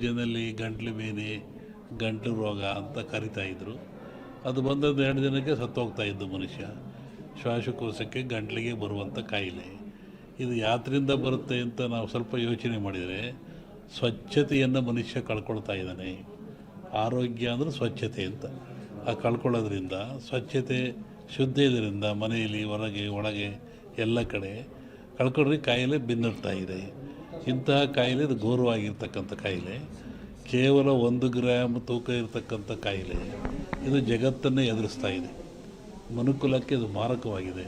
ಜನರಲ್ಲಿ ಗಂಟ್ಲು ಬೇನೆ ಗಂಟಲು ರೋಗ ಅಂತ ಕರಿತಾಯಿದ್ರು. ಅದು ಬಂದದ್ದು 2 ದಿನಕ್ಕೆ ಸತ್ತೋಗ್ತಾ ಇದ್ದು ಮನುಷ್ಯ. ಶ್ವಾಸಕೋಶಕ್ಕೆ ಗಂಟ್ಲಿಗೆ ಬರುವಂಥ ಕಾಯಿಲೆ. ಇದು ಯಾತ್ರಿಂದ ಬರುತ್ತೆ ಅಂತ ನಾವು ಸ್ವಲ್ಪ ಯೋಚನೆ ಮಾಡಿದರೆ, ಸ್ವಚ್ಛತೆಯನ್ನು ಮನುಷ್ಯ ಕಳ್ಕೊಳ್ತಾ ಇದ್ದಾನೆ. ಆರೋಗ್ಯ ಅಂದರೆ ಸ್ವಚ್ಛತೆ ಅಂತ. ಆ ಕಳ್ಕೊಳ್ಳೋದ್ರಿಂದ, ಸ್ವಚ್ಛತೆ ಶುದ್ಧ ಇದರಿಂದ ಮನೆಯಲ್ಲಿ ಹೊರಗೆ ಒಳಗೆ ಎಲ್ಲ ಕಡೆ ಕಳ್ಕೊಂಡ್ರೆ ಕಾಯಿಲೆ ಬೆನ್ನರ್ತಾ ಇದೆ. ಇಂತಹ ಕಾಯಿಲೆ ಇದು ಘೋರವಾಗಿರ್ತಕ್ಕಂಥ ಕಾಯಿಲೆ. ಕೇವಲ 1 ಗ್ರಾಮ್ ತೂಕ ಇರತಕ್ಕಂಥ ಕಾಯಿಲೆ ಇದು ಜಗತ್ತನ್ನೇ ಎದುರಿಸ್ತಾ ಇದೆ. ಮನುಕುಲಕ್ಕೆ ಇದು ಮಾರಕವಾಗಿದೆ.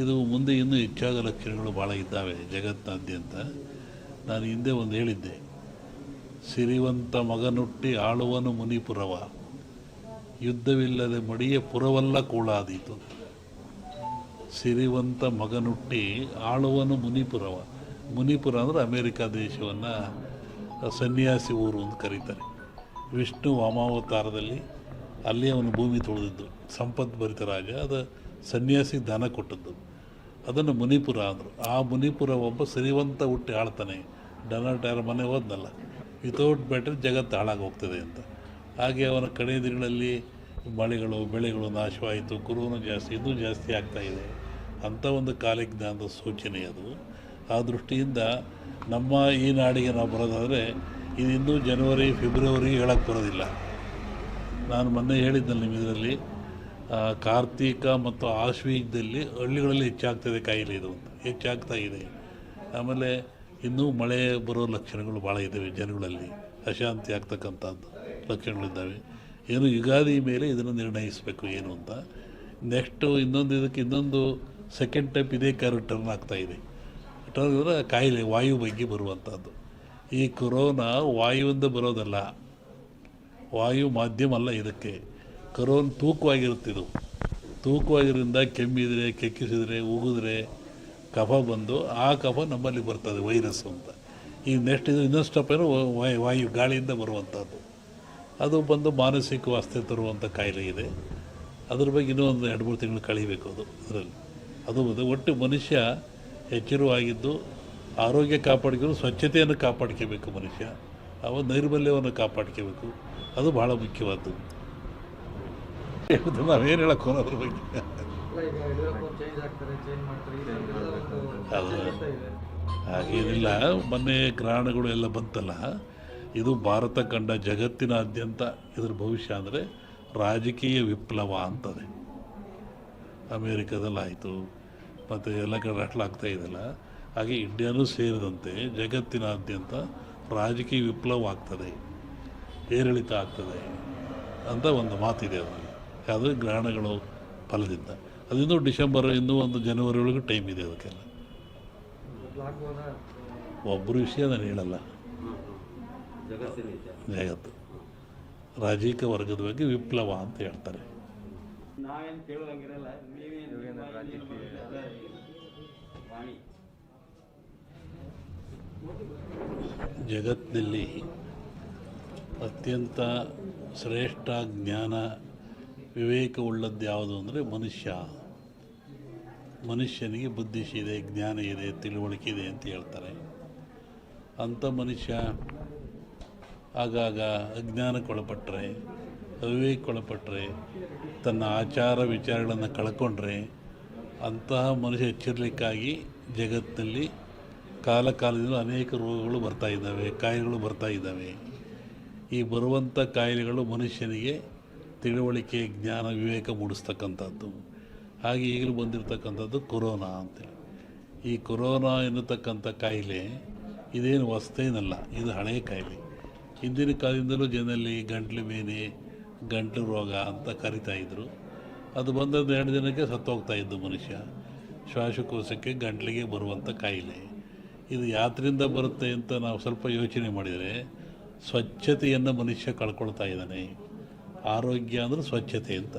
ಇದು ಮುಂದೆ ಇನ್ನೂ ಹೆಚ್ಚಾಗೋ ಲಕ್ಷಣಗಳು ಭಾಳ ಇದ್ದಾವೆ ಜಗತ್ತಿನಾದ್ಯಂತ. ನಾನು ಹಿಂದೆ ಒಂದು ಹೇಳಿದ್ದೆ, ಸಿರಿವಂತ ಮಗನುಟ್ಟಿ ಆಳುವನು ಮುನಿಪುರವ, ಯುದ್ಧವಿಲ್ಲದೆ ಮಡಿಯ ಪುರವಲ್ಲ ಕೂಳಾದೀತು. ಸಿರಿವಂತ ಮಗನುಟ್ಟಿ ಆಳುವನು ಮುನಿಪುರವ. ಮುನಿಪುರ ಅಂದರೆ ಅಮೇರಿಕಾ ದೇಶವನ್ನು ಸನ್ಯಾಸಿ ಊರು ಅಂತ ಕರೀತಾರೆ. ವಿಷ್ಣು ವಾಮಾವತಾರದಲ್ಲಿ ಅಲ್ಲಿ ಅವನು ಭೂಮಿ ತೊಳೆದಿದ್ದು, ಸಂಪದ್ಭರಿತ ರಾಜ. ಅದು ಸನ್ಯಾಸಿ ದಾನ ಕೊಟ್ಟದ್ದು, ಅದನ್ನು ಮುನಿಪುರ ಅಂದರು. ಆ ಮುನಿಪುರ ಒಬ್ಬ ಸಿರಿವಂತ ಹುಟ್ಟಿ ಆಳ್ತಾನೆ. ಡೊನಾಲ್ಡ್ ಯಾರ ಮನೆ ಹೋದ್ನಲ್ಲ, ವಿತೌಟ್ ಬ್ಯಾಟ್ರಿ ಜಗತ್ತು ಹಾಳಾಗಿ ಹೋಗ್ತದೆ ಅಂತ. ಹಾಗೆ ಅವನ ಕಡೆ ದಿನಗಳಲ್ಲಿ ಮಳೆಗಳು ಬೆಳೆಗಳು ನಾಶವಾಯಿತು, ಕುರುನು ಜಾಸ್ತಿ, ಇನ್ನೂ ಜಾಸ್ತಿ ಆಗ್ತಾಯಿದೆ. ಅಂಥ ಒಂದು ಕಾಲಜ್ಞಾನದ ಸೂಚನೆ ಅದು. ಆ ದೃಷ್ಟಿಯಿಂದ ನಮ್ಮ ಈ ನಾಡಿಗೆ ನಾವು ಬರೋದಾದರೆ ಇದು ಇನ್ನೂ ಜನವರಿ ಫೆಬ್ರವರಿ ಹೇಳಕ್ಕೆ ಬರೋದಿಲ್ಲ. ನಾನು ಮೊನ್ನೆ ಹೇಳಿದ್ದಲ್ಲಿ ನಿಮ್ಮ ಇದರಲ್ಲಿ ಕಾರ್ತಿಕ ಮತ್ತು ಆಶ್ವೀಜದಲ್ಲಿ ಹಳ್ಳಿಗಳಲ್ಲಿ ಹೆಚ್ಚಾಗ್ತದೆ ಕಾಯಿಲೆ ಇದು ಅಂತ, ಹೆಚ್ಚಾಗ್ತಾ ಇದೆ. ಆಮೇಲೆ ಇನ್ನೂ ಮಳೆ ಬರೋ ಲಕ್ಷಣಗಳು ಭಾಳ ಇದ್ದಾವೆ. ಜನಗಳಲ್ಲಿ ಅಶಾಂತಿ ಆಗ್ತಕ್ಕಂಥದ್ದು ಲಕ್ಷಣಗಳಿದ್ದಾವೆ. ಏನು ಯುಗಾದಿ ಮೇಲೆ ಇದನ್ನು ನಿರ್ಣಯಿಸಬೇಕು ಏನು ಅಂತ. ನೆಕ್ಸ್ಟು ಇನ್ನೊಂದು ಸೆಕೆಂಡ್ ಟೈಪ್ ಇದೇ ಟರ್ನ್ ಆಗ್ತಾಯಿದೆ. ಟರ್ನ್ ಅಂದರೆ ಕಾಯಿಲೆ ವಾಯು ಬಗ್ಗೆ ಬರುವಂಥದ್ದು. ಈ ಕೊರೋನಾ ವಾಯುವಿಂದ ಬರೋದಲ್ಲ, ವಾಯು ಮಾಧ್ಯಮ ಅಲ್ಲ ಇದಕ್ಕೆ. ಕೊರೋನಾ ತೂಕವಾಗಿರುತ್ತಿದ್ದು, ತೂಕವಾಗಿರೋದ್ರಿಂದ ಕೆಮ್ಮಿದರೆ, ಕೆಕ್ಕಿಸಿದರೆ, ಉಗಿದ್ರೆ ಕಫ ಬಂದು ಆ ಕಫ ನಮ್ಮಲ್ಲಿ ಬರ್ತದೆ, ವೈರಸ್ಸು ಅಂತ. ಈಗ ನೆಕ್ಸ್ಟ್ ಇದು ಇನ್ನೊಂದು ಸ್ಟೆಪ್ ಏನು, ವಾಯು ಗಾಳಿಯಿಂದ ಬರುವಂಥದ್ದು. ಅದು ಬಂದು ಮಾನಸಿಕ ವಾಸ್ತೆ ತರುವಂಥ ಕಾಯಿಲೆ ಇದೆ. ಅದ್ರ ಬಗ್ಗೆ ಇನ್ನೂ ಒಂದು 2-3 ತಿಂಗಳು ಕಳೀಬೇಕು ಅದು ಅದರಲ್ಲಿ. ಅದು ಒಟ್ಟು ಮನುಷ್ಯ ಎಚ್ಚರವಾಗಿದ್ದು ಆರೋಗ್ಯ ಕಾಪಾಡ್ಕೊಂಡು ಸ್ವಚ್ಛತೆಯನ್ನು ಕಾಪಾಡ್ಕೋಬೇಕು ಮನುಷ್ಯ. ಅವ ನೈರ್ಮಲ್ಯವನ್ನು ಕಾಪಾಡ್ಕೋಬೇಕು. ಅದು ಭಾಳ ಮುಖ್ಯವಾದ್ದು. ನಾವೇನು ಹೇಳಕ್ಕೆ ಹೋಗೋದ್ರ ಬಗ್ಗೆ ಅದು ಹಾಗೇನಿಲ್ಲ. ಮೊನ್ನೆ ಗ್ರಹಣಗಳು ಎಲ್ಲ ಬಂತಲ್ಲ, ಇದು ಭಾರತ ಕಂಡ ಜಗತ್ತಿನಾದ್ಯಂತ ಇದ್ರ ಭವಿಷ್ಯ ಅಂದರೆ ರಾಜಕೀಯ ವಿಪ್ಲವ ಅಂತದೆ. ಅಮೇರಿಕಾದಲ್ಲಾಯಿತು, ಮತ್ತು ಎಲ್ಲ ಕಡೆ ಆಗ್ತಾ ಇದೆಯಲ್ಲ, ಹಾಗೆ ಇಂಡಿಯಾನೂ ಸೇರಿದಂತೆ ಜಗತ್ತಿನಾದ್ಯಂತ ರಾಜಕೀಯ ವಿಪ್ಲವ ಆಗ್ತದೆ, ಏರಿಳಿತ ಆಗ್ತದೆ ಅಂತ ಒಂದು ಮಾತಿದೆ. ಅದರಲ್ಲಿ ಯಾವುದೇ ಗ್ರಹಣಗಳು ಫಲದಿಂದ ಅದಿನ್ನೂ ಡಿಸೆಂಬರ್, ಇನ್ನೂ ಒಂದು ಜನವರಿ ಒಳಗೆ ಟೈಮ್ ಇದೆ ಅದಕ್ಕೆಲ್ಲ. ಒಬ್ಬರು ವಿಷಯ ನಾನು ಹೇಳಲ್ಲ, ಜಗತ್ತು ರಾಜಕೀಯ ವರ್ಗದ ಬಗ್ಗೆ ವಿಪ್ಲವ ಅಂತ ಹೇಳ್ತಾರೆ. ಜಗತ್ತಿನಲ್ಲಿ ಅತ್ಯಂತ ಶ್ರೇಷ್ಠ ಜ್ಞಾನ ವಿವೇಕವುಳ್ಳದ್ದು ಯಾವುದು ಅಂದರೆ ಮನುಷ್ಯನಿಗೆ ಬುದ್ಧಿಶಿ ಇದೆ, ಜ್ಞಾನ ಇದೆ, ತಿಳುವಳಿಕೆ ಇದೆ ಅಂತ ಹೇಳ್ತಾರೆ. ಅಂಥ ಮನುಷ್ಯ ಆಗಾಗ ಅಜ್ಞಾನಕ್ಕೊಳಪಟ್ಟರೆ, ಅವಿವೇಕಕ್ಕೊಳಪಟ್ಟರೆ, ತನ್ನ ಆಚಾರ ವಿಚಾರಗಳನ್ನು ಕಳ್ಕೊಂಡ್ರೆ, ಅಂತಹ ಮನುಷ್ಯ ಎಚ್ಚರಿಕೆಗಾಗಿ ಜಗತ್ತಿನಲ್ಲಿ ಕಾಲದಿಂದ ಅನೇಕ ರೋಗಗಳು ಬರ್ತಾಯಿದ್ದಾವೆ, ಕಾಯಿಲೆಗಳು ಬರ್ತಾಯಿದ್ದಾವೆ. ಈ ಬರುವಂಥ ಕಾಯಿಲೆಗಳು ಮನುಷ್ಯನಿಗೆ ತಿಳುವಳಿಕೆ, ಜ್ಞಾನ, ವಿವೇಕ ಮೂಡಿಸ್ತಕ್ಕಂಥದ್ದು. ಹಾಗೆ ಈಗಲೂ ಬಂದಿರತಕ್ಕಂಥದ್ದು ಕೊರೋನಾ ಅಂತೇಳಿ. ಈ ಕೊರೋನಾ ಎನ್ನತಕ್ಕಂಥ ಕಾಯಿಲೆ ಇದೇನು ಹೊಸತೇನಲ್ಲ, ಇದು ಹಳೆಯ ಕಾಯಿಲೆ. ಹಿಂದಿನ ಕಾಲದಿಂದಲೂ ಜನರಲ್ಲಿ ಗಂಟ್ಲು ಬೇನೆ ಗಂಟಲು ರೋಗ ಅಂತ ಕರಿತಾಯಿದ್ರು. ಅದು ಬಂದದ್ದು 2 ದಿನಕ್ಕೆ ಸತ್ತೋಗ್ತಾ ಇದ್ದು ಮನುಷ್ಯ. ಶ್ವಾಸಕೋಶಕ್ಕೆ ಗಂಟ್ಲಿಗೆ ಬರುವಂಥ ಕಾಯಿಲೆ. ಇದು ಯಾತ್ರಿಂದ ಬರುತ್ತೆ ಅಂತ ನಾವು ಸ್ವಲ್ಪ ಯೋಚನೆ ಮಾಡಿದರೆ, ಸ್ವಚ್ಛತೆಯನ್ನು ಮನುಷ್ಯ ಕಳ್ಕೊಳ್ತಾ ಇದ್ದಾನೆ. ಆರೋಗ್ಯ ಅಂದರೆ ಸ್ವಚ್ಛತೆ ಅಂತ.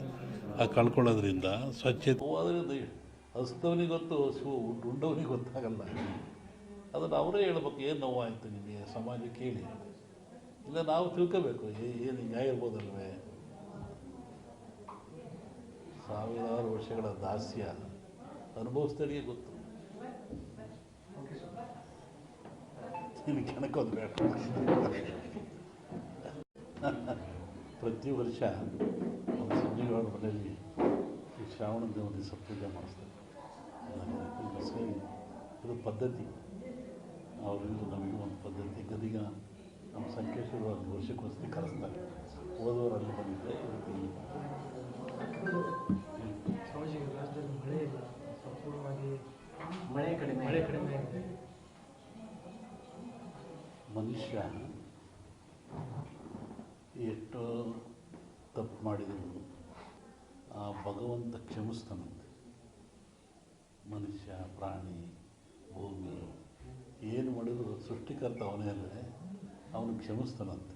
ಆ ಕಳ್ಕೊಳ್ಳೋದ್ರಿಂದ ಸ್ವಚ್ಛತೆ ಅದರಿಂದ ಹಸ್ತವನಿಗೆ ಗೊತ್ತು, ಉಂಡವನಿಗೆ ಗೊತ್ತಾಗಲ್ಲ. ಅದನ್ನು ಅವರೇ ಹೇಳ್ಬೇಕು, ಏನು ನೋವಾಯಿತು ನಿಮಗೆ, ಸಮಾಜಕ್ಕೆ ಹೇಳಿ. ಇಲ್ಲ ನಾವು ತಿಳ್ಕೋಬೇಕು, ಏನು ಹಿಂಗಾಗಿರ್ಬೋದಲ್ವೇ. ಸಾವಿರಾರು ವರ್ಷಗಳ ದಾಸ್ಯ ಅನುಭವಿಸ್ದವರಿಗೆ ಗೊತ್ತು. ನಿನಗೆ ಕೆಣಕೋದು ಬೇಡ. ಪ್ರತಿ ವರ್ಷ ಒಂದು ಸಂಜೆಗಳ ಮನೆಯಲ್ಲಿ ಈ ಶ್ರಾವಣ ದೇವ ದಿವಸ ಪೂಜೆ ಮಾಡಿಸ್ತಾರೆ. ಸರಿ, ಇದು ಪದ್ಧತಿ, ಅವರಿಗೂ ನಮಗೂ ಒಂದು ಪದ್ಧತಿ. ಗದಿಗ ನಮ್ಮ ಸಂಕೇಶ್ವರ ಒಂದು ವರ್ಷಕ್ಕೊಂದ್ಸತಿ ಕರೆಸ್ತಾರೆ. ಹೋದವರು ಅಲ್ಲಿ ಬಂದಿದ್ದೆ, ಇವತ್ತು ಇಲ್ಲಿ ರಾಜ್ಯದಲ್ಲಿ ಮಳೆ ಇಲ್ಲ, ಸಂಪೂರ್ಣವಾಗಿ ಮಳೆ ಕಡಿಮೆ ಆಗಿದೆ. ಮನುಷ್ಯ ಎಷ್ಟು ತಪ್ಪು ಮಾಡಿದರೂ ಆ ಭಗವಂತ ಕ್ಷಮಿಸ್ತಾನಂತೆ. ಮನುಷ್ಯ, ಪ್ರಾಣಿ, ಭೂಮಿ ಏನು ಮಾಡಿದರೂ ಸೃಷ್ಟಿಕರ್ತ ಅವನೇ ಅಲ್ಲದೆ ಅವನು ಕ್ಷಮಿಸ್ತಾನಂತೆ.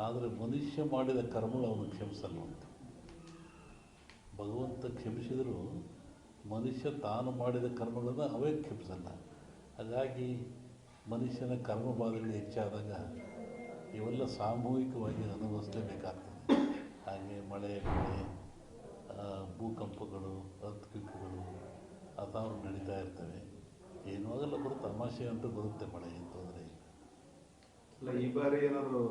ಆದರೆ ಮನುಷ್ಯ ಮಾಡಿದ ಕರ್ಮಗಳು ಅವನು ಕ್ಷಮಿಸಲ್ವಂತೆ. ಭಗವಂತ ಕ್ಷಮಿಸಿದರೂ ಮನುಷ್ಯ ತಾನು ಮಾಡಿದ ಕರ್ಮಗಳನ್ನು ಅವೇ ಕ್ಷಮಿಸಲ್ಲ. ಹಾಗಾಗಿ ಮನುಷ್ಯನ ಕರ್ಮಬಾಧೆಗಳು ಹೆಚ್ಚಾದಾಗ ಇವೆಲ್ಲ ಸಾಮೂಹಿಕವಾಗಿ ಅನುಭವಿಸಲೇಬೇಕಾಗ್ತದೆ. ಹಾಗೆ ಮಳೆ, ಬೆಳೆ, ಭೂಕಂಪಗಳು, ಅರ್ಥಕ್ವಿಕ್ಗಳು ಅಥವಾ ನಡೀತಾ ಇರ್ತವೆ. ಏನೂ ಆಗಲ್ಲ, ಬರುತ್ತೆ, ತಮಾಷೆ ಅಂತೂ ಬರುತ್ತೆ, ಮಳೆ ಏನು ತೊಂದರೆ ಇಲ್ಲ. ಇಲ್ಲ, ಈ ಬಾರಿ ಏನಾದರೂ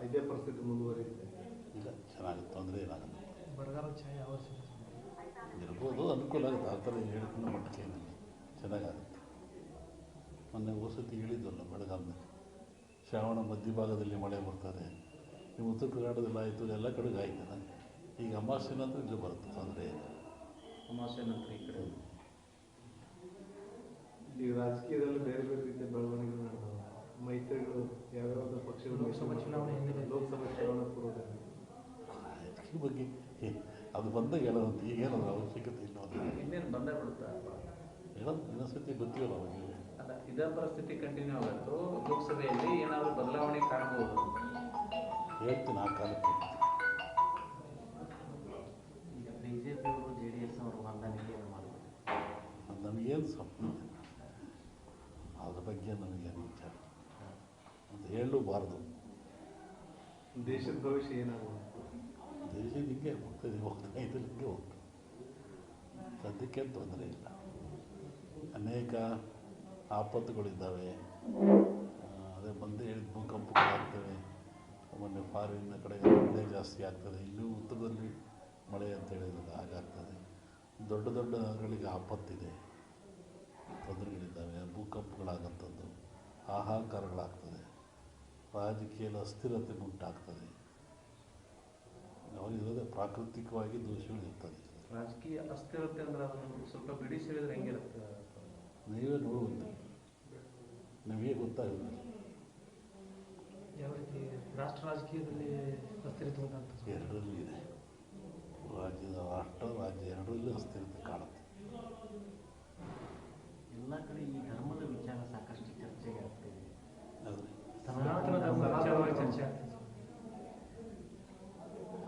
ಇದೇ ಪರಿಸ್ಥಿತಿ ಮುಂದುವರಿಯುತ್ತೆ? ಇಲ್ಲ, ಚೆನ್ನಾಗಿ ತೊಂದರೆ ಏನಾಗಲ್ಲ. ಬರಗಾಲ ಛಾಯೆ ಅವಶ್ಯ ಇರ್ಬೋದು, ಅನುಕೂಲ ಆಗುತ್ತೆ. ಆ ಥರ ಹೇಳ್ಕೊಂಡು ಮಟ್ಟಕ್ಕೆ ಏನಿಲ್ಲ, ಚೆನ್ನಾಗಾಗುತ್ತೆ. ಮೊನ್ನೆ ವಸತಿ ಹೇಳಿದ್ವಲ್ಲ, ಬೆಳಗಾವಿನಲ್ಲಿ ಶ್ರಾವಣ ಮಧ್ಯಭಾಗದಲ್ಲಿ ಮಳೆ ಬರ್ತಾರೆ. ನೀವು ಉತ್ತರ ಕರ್ನಾಟಕದಲ್ಲಿ ಆಯಿತು, ಎಲ್ಲ ಕಡೆಗೂ ಆಯ್ತಲ್ಲ. ಈಗ ಅಮಾವಾಸ್ಯೆ ನಂತರ ಇಲ್ಲಿ ಬರುತ್ತೆ, ತೊಂದರೆ ಇಲ್ಲ. ಅಮಾವಾಸ್ಯೆ ನಂತರ ಈ ಕಡೆ ಈಗ ರಾಜಕೀಯದಲ್ಲಿ ಬೇರೆ ಬೇರೆ ರೀತಿಯ ಬೆಳವಣಿಗೆಗಳು ನಡೆದವು. ಮೈತ್ರಿಗಳು ಯಾವ್ಯಾವ ಪಕ್ಷಗಳು ಲೋಕಸಭಾ ಚುನಾವಣೆ ಹಿಂದೆ ಲೋಕಸಭಾ ಚುನಾವಣೆ ಪೂರ್ವದಲ್ಲಿ ಈ ಬಗ್ಗೆ ಅದು ಬಂದಾಗ ಹೇಳೋದಂತ ಈಗೇನದು ಅವಶ್ಯಕತೆ ಇಲ್ಲ. ಇನ್ನೇನು ಬಂದೇ ಬಿಡುತ್ತಾ ಹೇಳೋದು ಇನ್ನೊಂದ್ಸತಿ ಗೊತ್ತಿಲ್ಲ ಅವಾಗ. ಅಲ್ಲ, ಇದೇ ಪರಿಸ್ಥಿತಿ ಕಂಟಿನ್ಯೂ ಆಗುತ್ತೋ ಲೋಕಸಭೆಯಲ್ಲಿ ಏನಾದರೂ ಬದಲಾವಣೆ ಕಾಣಬಹುದು? ಹೇಳ್ತೀನಿ ಆ ಕಾಲಕ್ಕೆ. ಈಗ ಬಿಜೆಪಿಯವರು JDS ಅವರು ಹೊಂದಾಣಿಕೆ ಮಾಡಬಹುದು. ನಮಗೇನು ಸ್ವಪ್ನ ಅದ್ರ ಬಗ್ಗೆ ನಮಗೇನು ವಿಚಾರ ಅಂತ ಹೇಳಲೂಬಾರ್ದು. ದೇಶದ ಭವಿಷ್ಯ ಏನಾಗುತ್ತೆ? ದೇಶ ಹಿಂಗೆ ಹೋಗ್ತದೆ, ಇದ್ರಲ್ಲಿ ಹಿಂಗೆ ಹೋಗ್ತದೆ. ಸದ್ಯಕ್ಕೇನು ತೊಂದರೆ ಇಲ್ಲ. ಅನೇಕ ಆಪತ್ತುಗಳಿದ್ದಾವೆ. ಅದೇ ಬಂದೇ ಹೇಳಿದ ಭೂಕಂಪಗಳಾಗ್ತವೆ. ಮೊನ್ನೆ ಫಾರಿನ್ನ ಕಡೆ ಮಳೆ ಜಾಸ್ತಿ ಆಗ್ತದೆ. ಇನ್ನೂ ಉತ್ತರದಲ್ಲಿ ಮಳೆ ಅಂತ ಹೇಳಿದಾಗ ಹಾಗಾಗ್ತದೆ. ದೊಡ್ಡ ದೊಡ್ಡ ನಗರಗಳಿಗೆ ಆಪತ್ತಿದೆ, ತೊಂದರೆಗಳಿದ್ದಾವೆ. ಭೂಕಂಪಗಳಾಗಂಥದ್ದು, ಹಾಹಾಕಾರಗಳಾಗ್ತದೆ. ರಾಜಕೀಯದ ಅಸ್ಥಿರತೆ ಉಂಟಾಗ್ತದೆ. ಅವರಿರೋದೇ ಪ್ರಾಕೃತಿಕವಾಗಿ ದೋಷಗಳು ಇರ್ತದೆ. ರಾಜಕೀಯ ಅಸ್ಥಿರತೆ ಅಂದ್ರೆ ಅದನ್ನು ಸ್ವಲ್ಪ ಬಿಡಿಸಿ ಹೇಳಿದ್ರೆ ಹೆಂಗಿರುತ್ತೆ? ನೀವೇ ನೋಡುವಂತೆ ನಿಮಗೆ ಗೊತ್ತಾಗುತ್ತೆ. ಯಾವ ರೀತಿ ರಾಷ್ಟ್ರ ರಾಜಕೀಯದಲ್ಲಿ ಅಸ್ಥಿರತೆ ಉಂಟಾಗ್ತದೆ? ಎರಡರಲ್ಲೂ ಇದೆ. ರಾಷ್ಟ್ರ ರಾಜ್ಯ ಎರಡರಲ್ಲೂ ಅಸ್ಥಿರತೆ ಕಾಣುತ್ತೆ. ಎಲ್ಲ ಕಡೆ ಈ ಧರ್ಮದ ವಿಚಾರ ಸಾಕಷ್ಟು ಚರ್ಚೆಗೆ ಆಗ್ತಿದೆ. ಆದರೆ ಸನಾತನ ಧರ್ಮ ವಿಚಾರವಾಗಿ ಚರ್ಚೆ ಆಗ್ತದೆ.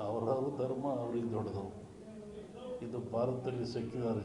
ಅವರವ್ರ ಧರ್ಮ ಅವ್ರಿಗೆ ದೊಡ್ಡದು. ಇದು ಭಾರತದಲ್ಲಿ ಸೆಕ್ಯುಲರ್